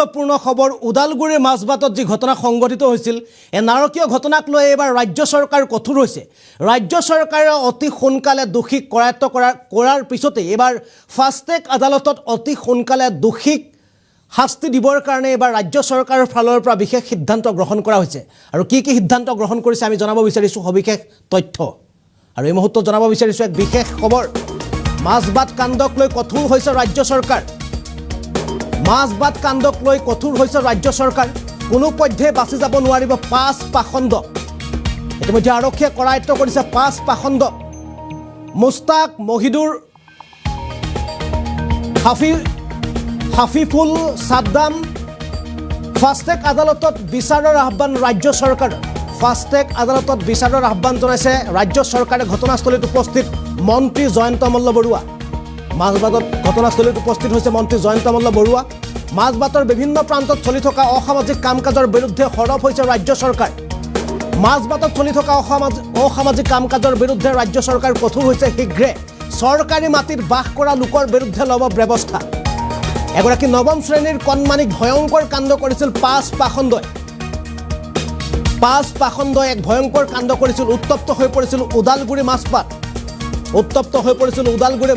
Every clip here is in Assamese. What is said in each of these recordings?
গুৰুত্বপূৰ্ণ খবৰ ওদালগুৰিৰ মাজবাটত যি ঘটনা সংঘটিত হৈছিল এই নাৰকীয় ঘটনাক লৈ এবাৰ ৰাজ্য চৰকাৰ কঠোৰ হৈছে ৰাজ্য চৰকাৰে অতি সোনকালে দোষীক কৰায়ত্ব কৰাৰ পিছতে এবাৰ ফাষ্টেগ আদালতত অতি সোনকালে দোষীক শাস্তি দিবৰ কাৰণে এবাৰ ৰাজ্য চৰকাৰৰ ফালৰ পৰা বিশেষ সিদ্ধান্ত গ্ৰহণ কৰা হৈছে আৰু কি সিদ্ধান্ত গ্ৰহণ কৰিছে আমি জনাব বিচাৰিছো সবিশেষ তথ্য আৰু এই মুহূৰ্তত জনাব বিচাৰিছো এক বিশেষ খবৰ মাজবাট কাণ্ডক লৈ কঠোৰ হৈছে ৰাজ্য চৰকাৰ মাজবাট কাণ্ডক লৈ কঠোৰ হৈছে ৰাজ্য চৰকাৰ কোনো পধ্যে বাছি যাব নোৱাৰিব পাঁচ পাখণ্ড ইতিমধ্যে আৰক্ষীয়ে কৰায়ত্ব কৰিছে পাঁচ পাখণ্ড মুস্তাক মহিদুৰ হাফিফুল সাদ্দাম ফাষ্টেগ আদালতত বিচাৰৰ আহ্বান ৰাজ্য চৰকাৰ ফাষ্টেগ আদালতত বিচাৰৰ আহ্বান জনাইছে ৰাজ্য চৰকাৰে ঘটনাস্থলীত উপস্থিত মন্ত্ৰী জয়ন্ত মল্ল বৰুৱা মাজবাটত ঘটনাস্থলীত উপস্থিত হৈছে মন্ত্ৰী জয়ন্ত মল্ল বৰুৱা মাজবাটৰ বিভিন্ন প্ৰান্তত চলি থকা অসামাজিক কাম কাজৰ বিৰুদ্ধে সৰব হৈছে ৰাজ্য চৰকাৰ মাজবাটত চলি থকা অসামাজিক কাম কাজৰ বিৰুদ্ধে ৰাজ্য চৰকাৰ কঠোৰ হৈছে শীঘ্ৰে চৰকাৰী মাটিত বাস কৰা লোকৰ বিৰুদ্ধে ল'ব ব্যৱস্থা এগৰাকী নৱম শ্ৰেণীৰ কণমানিক ভয়ংকৰ কাণ্ড কৰিছিল পাঁচ পাখণ্ডই এক ভয়ংকৰ কাণ্ড কৰিছিল উত্তপ্ত হৈ পৰিছিল ওদালগুৰি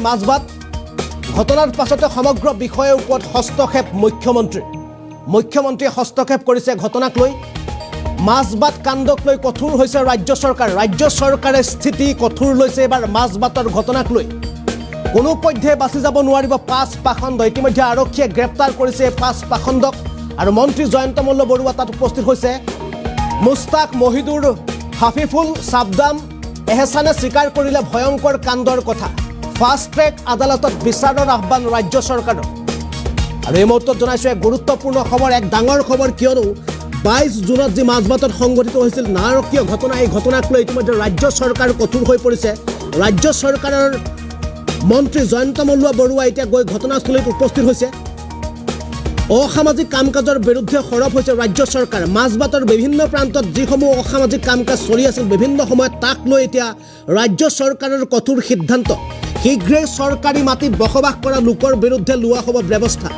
মাজবাট ঘটনাৰ পাছতে সমগ্ৰ বিষয়ৰ ওপৰত হস্তক্ষেপ মুখ্যমন্ত্ৰীয়ে হস্তক্ষেপ কৰিছে ঘটনাক লৈ মাজবাট কাণ্ডক লৈ কঠোৰ হৈছে ৰাজ্য চৰকাৰে স্থিতি কঠোৰ লৈছে এবাৰ মাজবাটৰ ঘটনাক লৈ কোনো পধ্যে বাছি যাব নোৱাৰিব পাঁচ পাখণ্ড ইতিমধ্যে আৰক্ষীয়ে গ্ৰেপ্তাৰ কৰিছে পাঁচ পাখণ্ডক আৰু মন্ত্ৰী জয়ন্ত মল্ল বৰুৱা তাত উপস্থিত হৈছে মুস্তাক মহিদুৰ হাফিফুল সাদ্দাম এহছানে স্বীকাৰ কৰিলে ভয়ংকৰ কাণ্ডৰ কথা ফাষ্ট ট্ৰেক আদালতত বিচাৰৰ আহ্বান ৰাজ্য চৰকাৰৰ আৰু এই মুহূৰ্তত জনাইছো এক গুৰুত্বপূৰ্ণ খবৰ এক ডাঙৰ খবৰ কিয়নো 22 জুনত যি মাজবাটত সংঘটিত হৈছিল নাৰকীয় ঘটনা এই ঘটনাক লৈ ইতিমধ্যে ৰাজ্য চৰকাৰ কঠোৰ হৈ পৰিছে ৰাজ্য চৰকাৰৰ মন্ত্ৰী জয়ন্ত মল্ল বৰুৱা এতিয়া গৈ ঘটনাস্থলীত উপস্থিত হৈছে অসামাজিক কাম কাজৰ বিৰুদ্ধে সৰব হৈছে ৰাজ্য চৰকাৰ মাজবাটৰ বিভিন্ন প্ৰান্তত যিসমূহ অসামাজিক কাম কাজ চলি আছিল বিভিন্ন সময়ত তাক লৈ এতিয়া ৰাজ্য চৰকাৰৰ কঠোৰ সিদ্ধান্ত শীঘ্ৰে চৰকাৰী মাটিত বসবাস কৰা লোকৰ বিৰুদ্ধে লোৱা হ'ব ব্যৱস্থা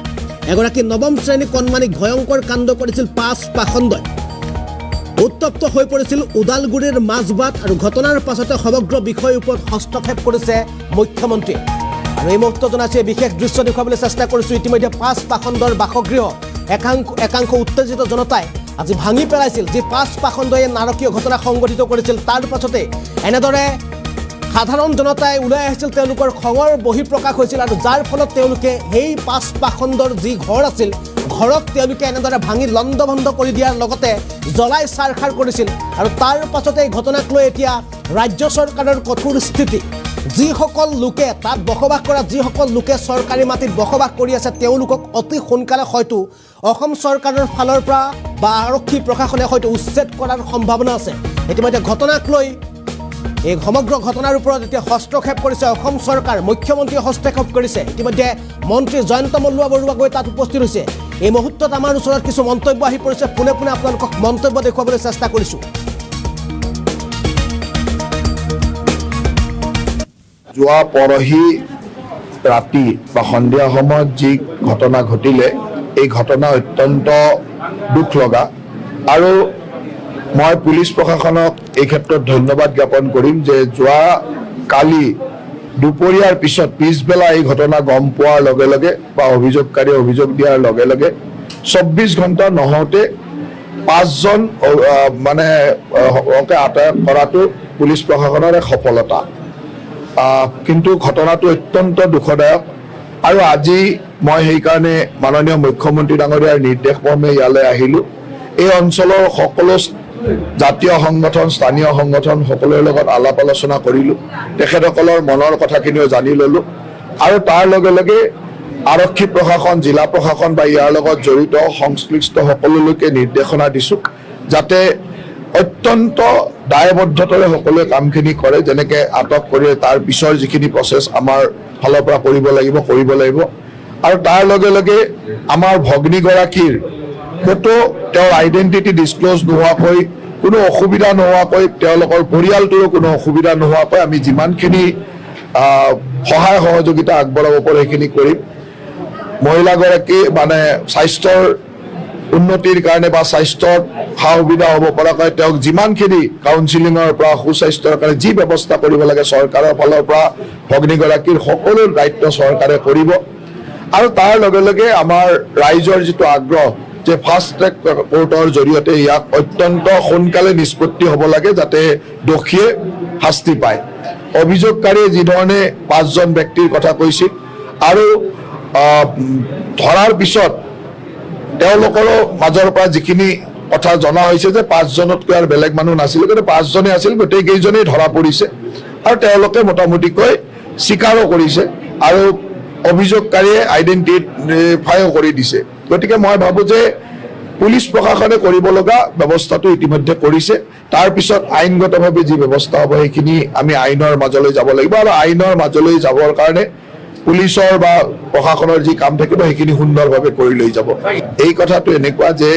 এগৰাকী নৱম শ্ৰেণী কণমানিক ভয়ংকৰ কাণ্ড কৰিছিল পাঁচ পাখণ্ডই উত্তপ্ত হৈ পৰিছিল ওদালগুৰিৰ মাজবাট আৰু ঘটনাৰ পাছতে সমগ্ৰ বিষয়ৰ ওপৰত হস্তক্ষেপ কৰিছে মুখ্যমন্ত্ৰী আৰু এই মুহূৰ্তত জনাইছে বিশেষ দৃশ্য দেখুৱাবলৈ চেষ্টা কৰিছোঁ ইতিমধ্যে পাঁচ পাখণ্ডৰ বাসগৃহ একাংশ উত্তেজিত জনতাই আজি ভাঙি পেলাইছিল যি পাঁচ পাখণ্ডই নাৰকীয় ঘটনা সংঘটিত কৰিছিল তাৰ পাছতে এনেদৰে সাধাৰণ জনতাই ওলাই আহিছিল তেওঁলোকৰ খঙৰ বহিঃপ্ৰকাশ হৈছিল আৰু যাৰ ফলত তেওঁলোকে সেই পাঁচ পাখণ্ডৰ যি ঘৰ আছিল ঘৰক তেওঁলোকে এনেদৰে ভাঙি লণ্ডভণ্ড কৰি দিয়াৰ লগতে জ্বলাই ছাৰখাৰ কৰিছিল আৰু তাৰ পাছতে এই ঘটনাক লৈ এতিয়া ৰাজ্য চৰকাৰৰ কঠোৰ স্থিতি যিসকল লোকে তাত বসবাস কৰা যিসকল লোকে চৰকাৰী মাটিত বসবাস কৰি আছে তেওঁলোকক অতি সোনকালে হয়তো অসম চৰকাৰৰ ফালৰ পৰা বা আৰক্ষী প্ৰশাসনে হয়তো উচ্ছেদ কৰাৰ সম্ভাৱনা আছে ইতিমধ্যে ঘটনাক লৈ এই সমগ্ৰ ঘটনাৰ ওপৰত এতিয়া হস্তক্ষেপ কৰিছে অসম চৰকাৰ মুখ্যমন্ত্ৰীয়ে হস্তক্ষেপ কৰিছে ইতিমধ্যে মন্ত্ৰী জয়ন্ত মল্ল বৰুৱা গৈ তাত উপস্থিত হৈছে এই মুহূৰ্তত আমাৰ ওচৰত কিছু মন্তব্য আহি পৰিছে পোনে আপোনালোকক মন্তব্য দেখুৱাবলৈ চেষ্টা কৰিছোঁ যোৱা পৰহি ৰাতি বা সন্ধিয়া সময়ত যি ঘটনা ঘটিলে এই ঘটনা অত্যন্ত দুখ লগা আৰু মই পুলিচ প্ৰশাসনক এই ক্ষেত্ৰত ধন্যবাদ জ্ঞাপন কৰিম যে যোৱা কালি দুপৰীয়াৰ পিছবেলা এই ঘটনা গম পোৱাৰ লগে লগে বা অভিযোগকাৰীয়ে অভিযোগ দিয়াৰ লগে লগে 24 ঘণ্টা নহওঁতে 5 জন আটক কৰাটো পুলিচ প্ৰশাসনৰ এক সফলতা কিন্তু ঘটনাটো অত্যন্ত দুখদায়ক আৰু আজি মই সেইকাৰণে মাননীয় মুখ্যমন্ত্ৰী ডাঙৰীয়াৰ নিৰ্দেশ মৰ্মে ইয়ালৈ আহিলোঁ এই অঞ্চলৰ সকলো জাতীয় সংগঠন স্থানীয় সংগঠন সকলোৰে লগত আলাপ আলোচনা কৰিলোঁ তেখেতসকলৰ মনৰ কথাখিনিও জানি ল'লোঁ আৰু তাৰ লগে লগে আৰক্ষী প্ৰশাসন জিলা প্ৰশাসন বা ইয়াৰ লগত জড়িত সংশ্লিষ্ট সকলোলৈকে নিৰ্দেশনা দিছোঁ যাতে অত্যন্ত দায়বদ্ধতাৰে সকলোৱে কামখিনি কৰে যেনেকৈ আটক কৰি তাৰ পিছৰ যিখিনি প্ৰচেছ আমাৰ ফালৰ পৰা কৰিব লাগিব আৰু তাৰ লগে লগে আমাৰ ভগ্নীগৰাকীৰ ক'তো তেওঁৰ আইডেণ্টিটি ডিছক্ল'জ নোহোৱাকৈ কোনো অসুবিধা নোহোৱাকৈ তেওঁলোকৰ পৰিয়ালটোৰো কোনো অসুবিধা নোহোৱাকৈ আমি যিমানখিনি সহায় সহযোগিতা আগবঢ়াব পাৰোঁ সেইখিনি কৰিম মহিলাগৰাকী মানে স্বাস্থ্যৰ উন্নতিৰ কাৰণে বা স্বাস্থ্যৰ সা সুবিধা হ'ব পৰাকৈ তেওঁক যিমানখিনি কাউন্সিলিঙৰ পৰা সুস্বাস্থ্যৰ কাৰণে যি ব্যৱস্থা কৰিব লাগে চৰকাৰৰ ফালৰ পৰা ভগ্নীগৰাকীৰ সকলো দায়িত্ব চৰকাৰে কৰিব আৰু তাৰ লগে লগে আমাৰ ৰাইজৰ যিটো আগ্ৰহ যে ফাষ্ট ট্ৰেক কোৰ্টৰ জৰিয়তে ইয়াক অত্যন্ত সোনকালে নিষ্পত্তি হ'ব লাগে যাতে দোষীয়ে শাস্তি পায় অভিযোগকাৰীয়ে যিধৰণে 5জন ব্যক্তিৰ কথা কৈছিল আৰু ধৰাৰ পিছত তেওঁলোকৰো মাজৰ পৰা যিখিনি কথা জনা হৈছে যে 5জনতকৈ আৰু বেলেগ মানুহ নাছিল কিন্তু 5জনে আছিল গোটেইকেইজনেই ধৰা পৰিছে আৰু তেওঁলোকে মোটামুটিকৈ স্বীকাৰো কৰিছে আৰু অভিযোগকাৰীয়ে আইডেণ্টিফাইও কৰি দিছে গতিকে মই ভাবোঁ যে পুলিচ প্ৰশাসনে কৰিব লগা ব্যৱস্থাটো ইতিমধ্যে কৰিছে তাৰপিছত আইনগতভাৱে যি ব্যৱস্থা হ'ব সেইখিনি আমি আইনৰ মাজলৈ যাব লাগিব আৰু আইনৰ মাজলৈ যাবৰ কাৰণে পুলিচৰ বা প্ৰশাসনৰ যি কাম থাকিব সেইখিনি সুন্দৰভাৱে কৰি লৈ যাব এই কথাটো এনেকুৱা যে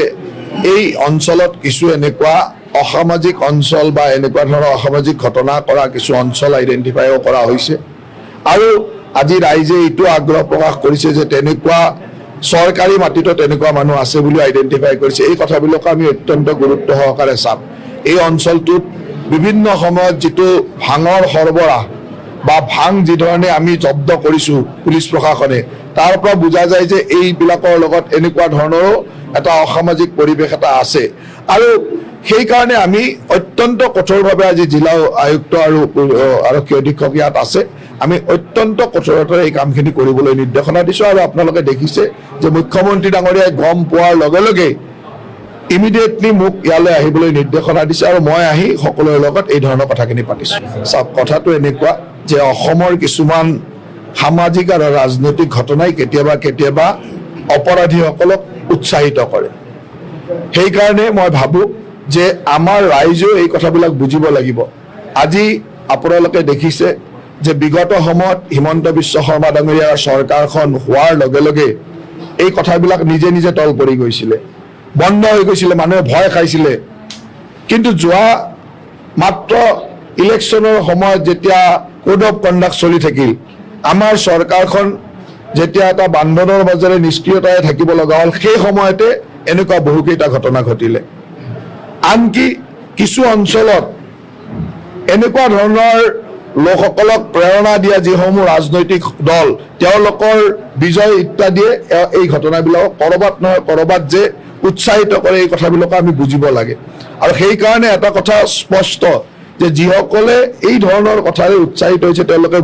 এই অঞ্চলত কিছু এনেকুৱা অসামাজিক অঞ্চল বা এনেকুৱা ধৰণৰ অসামাজিক ঘটনা কৰা কিছু অঞ্চল আইডেণ্টিফাইও কৰা হৈছে আৰু আজি ৰাইজে এইটো আগ্ৰহ প্ৰকাশ কৰিছে যে তেনেকুৱা চৰকাৰী মাটিতো তেনেকুৱা মানুহ আছে বুলি আইডেণ্টিফাই কৰিছে এই কথাবিলাক আমি অত্যন্ত গুৰুত্ব সহকাৰে চাম এই অঞ্চলটোত বিভিন্ন সময়ত যিটো ভাঙৰ সৰবৰাহ বা ভাং যিধৰণে আমি জব্দ কৰিছোঁ পুলিচ প্ৰশাসনে তাৰ পৰা বুজা যায় যে এইবিলাকৰ লগত এনেকুৱা ধৰণৰো এটা অসামাজিক পৰিৱেশ এটা আছে আৰু সেইকাৰণে আমি অত্যন্ত কঠোৰভাৱে আজি জিলা আয়ুক্ত আৰু আৰক্ষী অধীক্ষক ইয়াত আছে আমি অত্যন্ত কঠোৰতাৰে এই কামখিনি কৰিবলৈ নিৰ্দেশনা দিছোঁ আৰু আপোনালোকে দেখিছে যে মুখ্যমন্ত্ৰী ডাঙৰীয়াই গম পোৱাৰ লগে লগে ইমিডিয়েটলি মোক ইয়ালৈ আহিবলৈ নিৰ্দেশনা দিছে আৰু মই আহি সকলোৰে লগত এই ধৰণৰ কথাখিনি পাতিছোঁ চাওক কথাটো এনেকুৱা যে অসমৰ কিছুমান সামাজিক আৰু ৰাজনৈতিক ঘটনাই কেতিয়াবা কেতিয়াবা অপৰাধীসকলক উৎসাহিত কৰে সেইকাৰণে মই ভাবোঁ যে আমাৰ ৰাইজেও এই কথাবিলাক বুজিব লাগিব আজি আপোনালোকে দেখিছে যে বিগত সময়ত হিমন্ত বিশ্ব শৰ্মা ডাঙৰীয়াৰ চৰকাৰখন হোৱাৰ লগে লগে এই কথাবিলাক নিজে নিজে তল পৰি গৈছিলে বন্ধ হৈ গৈছিলে মানুহে ভয় খাইছিলে কিন্তু যোৱা মাত্ৰ ইলেকশ্যনৰ সময়ত যেতিয়া কোড অফ কণ্ডাক্ট চলি থাকিল আমাৰ চৰকাৰখন যেতিয়া এটা বান্ধোনৰ মাজেৰে নিষ্ক্ৰিয়তাৰে থাকিব লগা হ'ল সেই সময়তে এনেকুৱা বহুকেইটা ঘটনা ঘটিলে আনকি কিছু অঞ্চলত এনেকুৱা ধৰণৰ লোকসকলক প্ৰেৰণা দিয়া যিসমূহ ৰাজনৈতিক দল তেওঁলোকৰ বিজয় ইত্যাদিয়ে এই ঘটনাবিলাকক ক'ৰবাত নহয় ক'ৰবাত যে উৎসাহিত কৰে এই কথাবিলাক আমি বুজিব লাগে আৰু সেইকাৰণে এটা কথা স্পষ্ট যে যিসকলে এই ধৰণৰ কথাৰে উৎসাহিত হৈছে তেওঁলোকে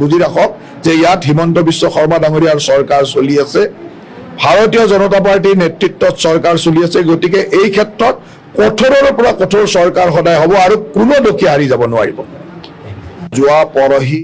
বুজি ৰাখক যে ইয়াত হিমন্ত বিশ্ব শৰ্মা ডাঙৰীয়াৰ চৰকাৰ চলি আছে ভাৰতীয় জনতা পাৰ্টীৰ নেতৃত্বত চৰকাৰ চলি আছে গতিকে এই ক্ষেত্ৰত কঠোৰৰ পৰা কঠোৰ চৰকাৰ সদায় হ'ব আৰু কোনো দোষী হাৰি যাব নোৱাৰিব যোৱা পৰহি